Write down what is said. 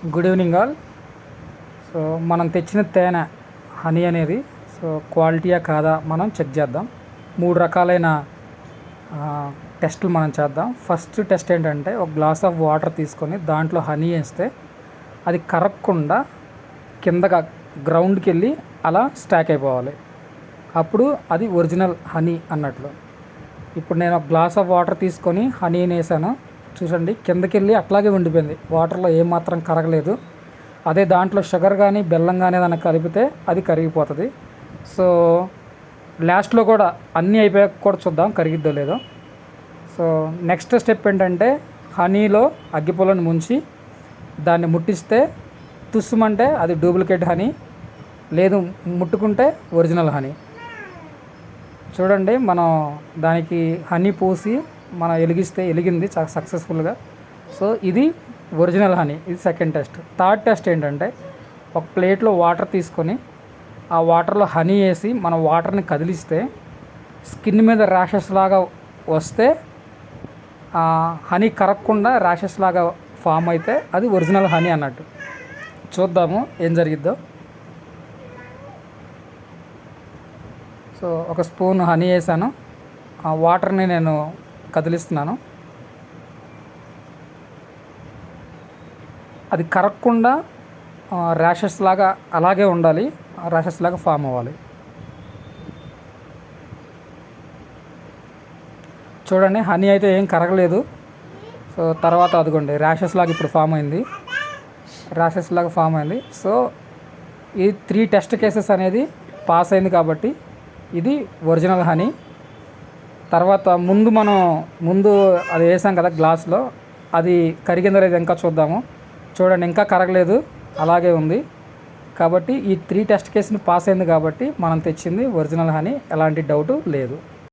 Good evening all. So మనం తెచ్చిన తేనె హనీ అనేది సో క్వాలిటీయా కాదా మనం చెక్ చేద్దాం. 3 రకాలైన టెస్టులు మనం చేద్దాం. ఫస్ట్ టెస్ట్ ఏంటంటే ఒక గ్లాస్ ఆఫ్ వాటర్ తీసుకొని దాంట్లో హనీ వేస్తే అది కరగకుండా కిందగా గ్రౌండ్కి వెళ్ళి అలా స్టాక్ అయిపోవాలి. అప్పుడు అది ఒరిజినల్ హనీ అన్నట్లు. ఇప్పుడు నేను ఒక గ్లాస్ ఆఫ్ వాటర్ తీసుకొని హనీని వేసాను. చూసండి, కిందకి వెళ్ళి అట్లాగే ఉండిపోయింది, వాటర్లో ఏమాత్రం కరగలేదు. అదే దాంట్లో షుగర్ కానీ బెల్లం కానీ ఏదైనా కలిపితే అది కరిగిపోతుంది. సో లాస్ట్లో కూడా అన్నీ అయిపోయాక కూడా చూద్దాం కరిగిద్దో లేదో. సో నెక్స్ట్ స్టెప్ ఏంటంటే హనీలో అగ్గిపుల్లని ముంచి దాన్ని ముట్టిస్తే తుస్సుమంటే అది డూప్లికేట్ హనీ, లేదు ముట్టుకుంటే ఒరిజినల్ హనీ. చూడండి, మనం దానికి హనీ పూసి మనం వెలిగింది చాలా సక్సెస్ఫుల్గా. సో ఇది ఒరిజినల్ హనీ. ఇది సెకండ్ టెస్ట్. థర్డ్ టెస్ట్ ఏంటంటే ఒక ప్లేట్లో వాటర్ తీసుకొని ఆ వాటర్లో హనీ వేసి మనం వాటర్ని కదిలిస్తే స్కిన్ మీద ర్యాషెస్ లాగా వస్తే హనీ కరగకుండా ర్యాషెస్ లాగా ఫామ్ అయితే అది ఒరిజినల్ హనీ అన్నట్టు. చూద్దాము ఏం జరిగిద్దో. సో ఒక స్పూన్ హనీ వేసాను, ఆ వాటర్ని నేను కదిలిస్తున్నాను. అది కరగకుండా ర్యాషెస్ లాగా అలాగే ఉండాలి, ర్యాషెస్ లాగా ఫామ్ అవ్వాలి. చూడండి, హనీ అయితే ఏం కరగలేదు. సో తర్వాత అదిగోండి ర్యాషెస్ లాగా ఇప్పుడు ఫామ్ అయింది, ర్యాషెస్ లాగా ఫామ్ అయింది. సో ఈ 3 టెస్ట్ కేసెస్ అనేది పాస్ అయింది కాబట్టి ఇది ఒరిజినల్ హనీ. తర్వాత ముందు అది వేసాం కదా గ్లాస్లో, అది కరిగిందో లేదు ఇంకా చూద్దాము. చూడండి, ఇంకా కరగలేదు, అలాగే ఉంది. కాబట్టి ఈ 3 టెస్ట్ కేసుని పాస్ అయింది కాబట్టి మనం తెచ్చింది ఒరిజినల్ హనీ, ఎలాంటి డౌటు లేదు.